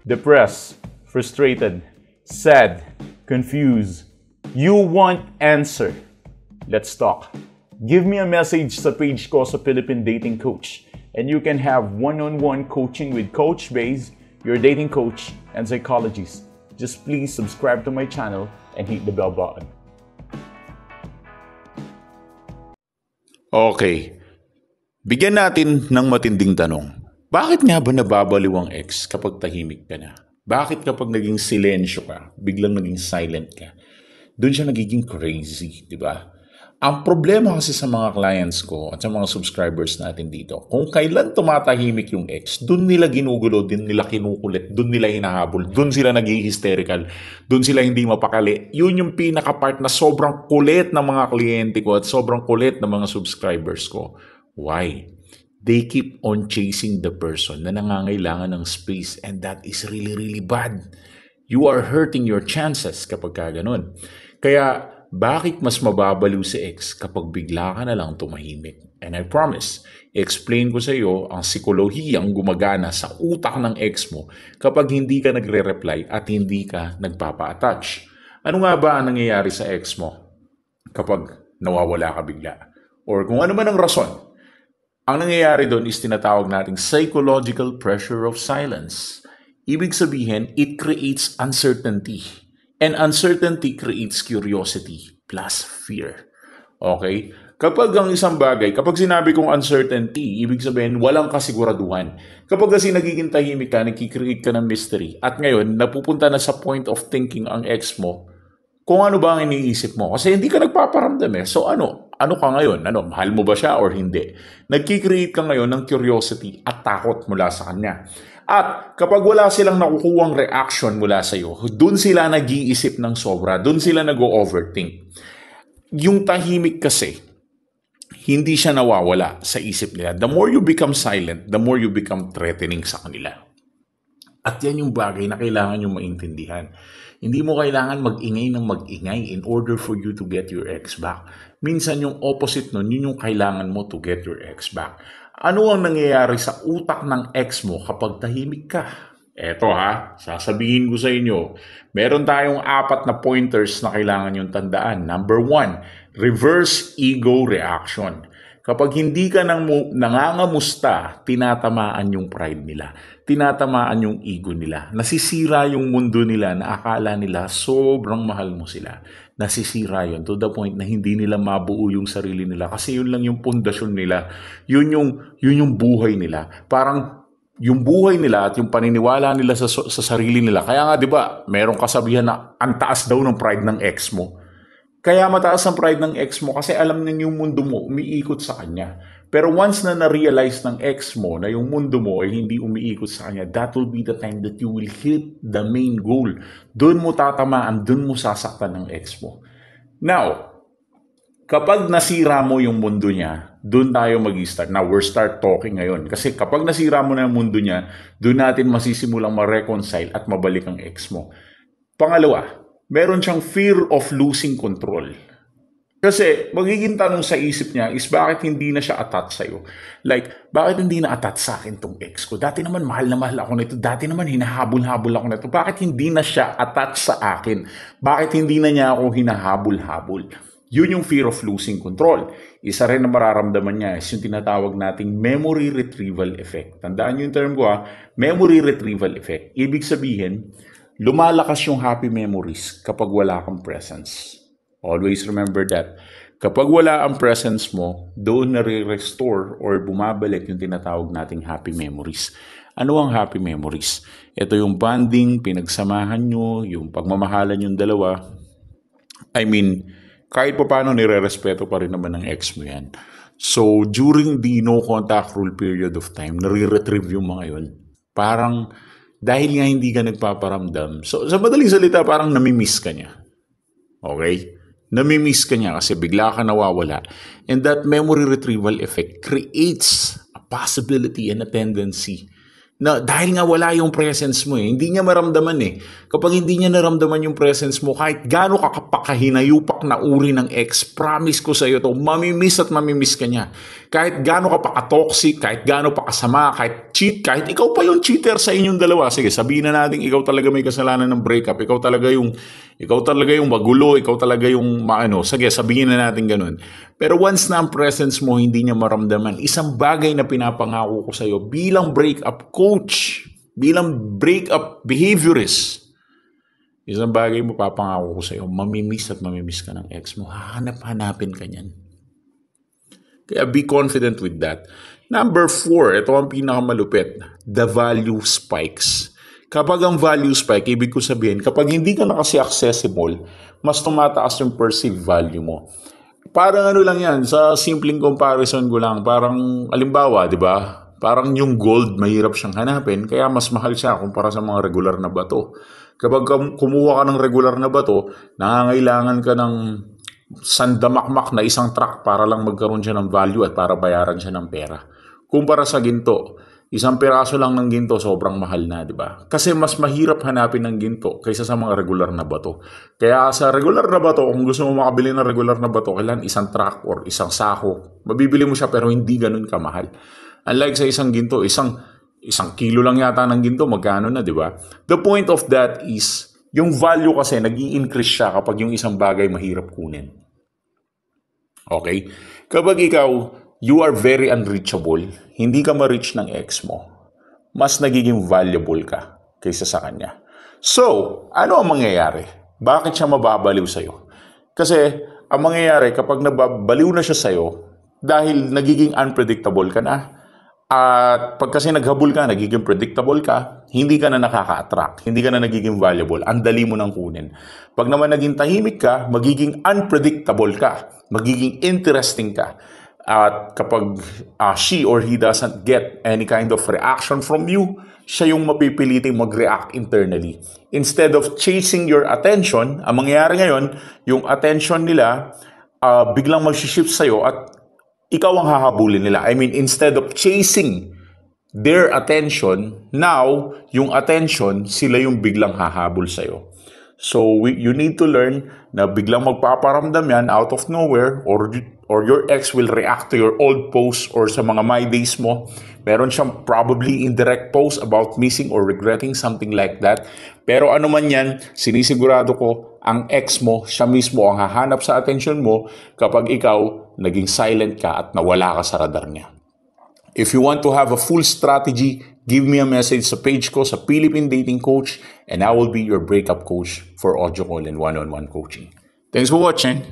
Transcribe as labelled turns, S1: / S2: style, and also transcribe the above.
S1: depressed, frustrated, sad, confused. You want answer. Let's talk. Give me a message sa page ko sa Philippine Dating Coach and you can have one-on-one coaching with Coach Baze, your dating coach and psychologist. Just please subscribe to my channel and hit the bell button.
S2: Okay. Bigyan natin ng matinding tanong. Bakit nga ba nababaliw ang ex kapag tahimik ka na? Bakit kapag naging silensyo ka, biglang naging silent ka? Doon siya nagiging crazy, di ba? Ang problema kasi sa mga clients ko at sa mga subscribers natin dito, kung kailan tumatahimik yung ex, doon nila ginugulo, doon nila kinukulit, doon nila hinahabol, doon sila naging-hysterical, doon sila hindi mapakali. Yun yung pinaka-part na sobrang kulit ng mga kliyente ko at sobrang kulit ng mga subscribers ko. Why? They keep on chasing the person na nangangailangan ng space and that is really, really bad. You are hurting your chances kapag ka ganun. Kaya, bakit mas mababaliw si ex kapag bigla ka na lang tumahimik? And I promise, explain ko sa iyo ang psikolohiyang gumagana sa utak ng ex mo kapag hindi ka nagre-reply at hindi ka nagpapa-attach. Ano nga ba ang nangyayari sa ex mo kapag nawawala ka bigla? Or kung ano man ang rason, ang nangyayari doon is tinatawag nating psychological pressure of silence. Ibig sabihin, it creates uncertainty. And uncertainty creates curiosity plus fear. Okay? Kapag ang isang bagay, kapag sinabi kong uncertainty, ibig sabihin walang kasiguraduhan. Kapag kasi nagiging tahimik ka, nagkikreate ka ng mystery, at ngayon, napupunta na sa point of thinking ang ex mo, kung ano ba ang iniisip mo. Kasi hindi ka nagpaparamdam eh. So ano? Ano ka ngayon? Mahal mo ba siya or hindi? Nagkikreate ka ngayon ng curiosity at takot mula sa kanya. At kapag wala silang nakukuhang reaction mula sa iyo, doon sila nag-iisip ng sobra, doon sila nag-overthink. Yung tahimik kasi, hindi siya nawawala sa isip nila. The more you become silent, the more you become threatening sa kanila. At yan yung bagay na kailangan yung maintindihan. Hindi mo kailangan mag-ingay ng mag-ingay in order for you to get your ex back. Minsan yung opposite nun, yun yung kailangan mo to get your ex back. Ano ang nangyayari sa utak ng ex mo kapag tahimik ka? Eto sasabihin ko sa inyo, meron tayong 4 na pointers na kailangan yung tandaan. Number 1, reverse ego reaction. Kapag hindi ka nangangamusta, tinatamaan yung pride nila. Tinatamaan yung ego nila. Nasisira yung mundo nila na akala nila sobrang mahal mo sila. Nasisira yun to the point na hindi nila mabuo yung sarili nila kasi yun lang yung pundasyon nila. Yun yung buhay nila. Parang yung buhay nila at yung paniniwala nila sa sarili nila. Kaya nga 'di ba, merong kasabihan na ang taas daw ng pride ng ex mo. Kaya mataas ang pride ng ex mo kasi alam niya yung mundo mo umiikot sa kanya. Pero once na na-realize ng ex mo na yung mundo mo ay hindi umiikot sa kanya, that will be the time that you will hit the main goal. Doon mo tatamaan, doon mo sasaktan ng ex mo. Now, kapag nasira mo yung mundo niya, doon tayo mag-start. Now, we'll start talking ngayon. Kasi kapag nasira mo na yung mundo niya, doon natin masisimulang ma-reconcile at mabalik ang ex mo. Pangalawa, meron siyang fear of losing control. Kasi magiging tanong sa isip niya is bakit hindi na siya attached sa'yo? Like, bakit hindi na attached sa akin tong ex ko? Dati naman mahal na mahal ako nito. Dati naman hinahabol-habol ako nito. Bakit hindi na siya attached sa akin? Bakit hindi na niya ako hinahabol-habol? Yun yung fear of losing control. Isa rin na mararamdaman niya is yung tinatawag nating memory retrieval effect. Tandaan yung term ko memory retrieval effect. Ibig sabihin, lumalakas yung happy memories kapag wala kang presence. Always remember that. Kapag wala ang presence mo, doon na-restore or bumabalik yung tinatawag nating happy memories. Ano ang happy memories? Ito yung bonding, pinagsamahan nyo, yung pagmamahalan yung dalawa. I mean, kahit pa paano nire-respeto pa rin naman ng ex mo yan. So, during the no contact rule period of time, nare-retrieve yung mga yun. Parang, dahil nga hindi ka nagpaparamdam. So, sa madaling salita, parang namimiss ka niya. Okay? Namimiss ka niya kasi bigla ka nawawala. And that memory retrieval effect creates a possibility and a tendency Na dahil nga wala yung presence mo hindi niya maramdaman Kapag hindi niya naramdaman yung presence mo, kahit gaano ka kapakahinayupak na uri ng ex, promise ko sa iyo to, mamimiss at mamimiss ka niya. Kahit gaano ka pakatoxic, kahit gaano pa kasama, kahit cheat, kahit ikaw pa yung cheater sa inyong dalawa. Sige, sabihin na natin ikaw talaga may kasalanan ng breakup, ikaw talaga yung magulo, ikaw talaga yung sige, sabihin na natin ganun. Pero once na ang presence mo hindi niya maramdaman, isang bagay na pinapangako ko sa iyo bilang breakup coach, bilang breakup behaviorist, isang bagay mo papangako ko sa iyo, mamimiss at mamimiss ka ng ex mo. Hanapin ka niyan. Kaya be confident with that. Number 4, ito ang pinakamalupit, the value spikes. Kapag ang value spike, ibig ko sabihin, kapag hindi ka na kasi accessible, mas tumataas yung perceived value mo. Parang lang yan, sa simpleng comparison ko lang, parang, alimbawa, di ba? Parang yung gold, mahirap siyang hanapin, kaya mas mahal siya kumpara sa mga regular na bato. Kapag kumuha ka ng regular na bato, nangangailangan ka ng sandamakmak na isang truck para lang magkaroon siya ng value at para bayaran siya ng pera. Kumpara sa ginto, isang piraso lang ng ginto, sobrang mahal na, di ba? Kasi mas mahirap hanapin ng ginto kaysa sa mga regular na bato. Kaya sa regular na bato, kung gusto mo makabili ng regular na bato, kailangan isang truck or isang sako. Mabibili mo siya pero hindi ganun kamahal. Unlike sa isang ginto, isang kilo lang yata ng ginto, magkano na, di ba? The point of that is, yung value kasi nag-i-increase siya kapag yung isang bagay mahirap kunin. Okay? Kapag ikaw, you are very unreachable, hindi ka ma-reach ng ex mo, mas nagiging valuable ka kaysa sa kanya. So, ano ang mangyayari? Bakit siya mababaliw sa'yo? Kasi, ang mangyayari kapag nababaliw na siya sa'yo, dahil nagiging unpredictable ka na, at pag kasi naghabol ka, nagiging predictable ka, hindi ka na nakaka-attract, hindi ka na nagiging valuable, ang dali mo nang kunin. Pag naman naging tahimik ka, magiging unpredictable ka, magiging interesting ka. At kapag she or he doesn't get any kind of reaction from you, siya yung mapipiliting mag-react internally. Instead of chasing your attention, ang mangyayari ngayon, yung attention nila biglang mag-shift sa'yo at ikaw ang hahabulin nila. I mean, instead of chasing their attention, now, yung attention, sila yung biglang hahabol sa'yo. So, you need to learn na biglang magpaparamdam yan out of nowhere or your ex will react to your old post or sa mga my days mo. Meron siyang probably indirect post about missing or regretting something like that. Pero ano man yan, sinisigurado ko, ang ex mo, siya mismo ang hahanap sa attention mo kapag ikaw naging silent ka at nawala ka sa radar niya. If you want to have a full strategy, give me a message sa page ko sa Philippine Dating Coach and I will be your breakup coach for audio call and one-on-one coaching. Thanks for watching.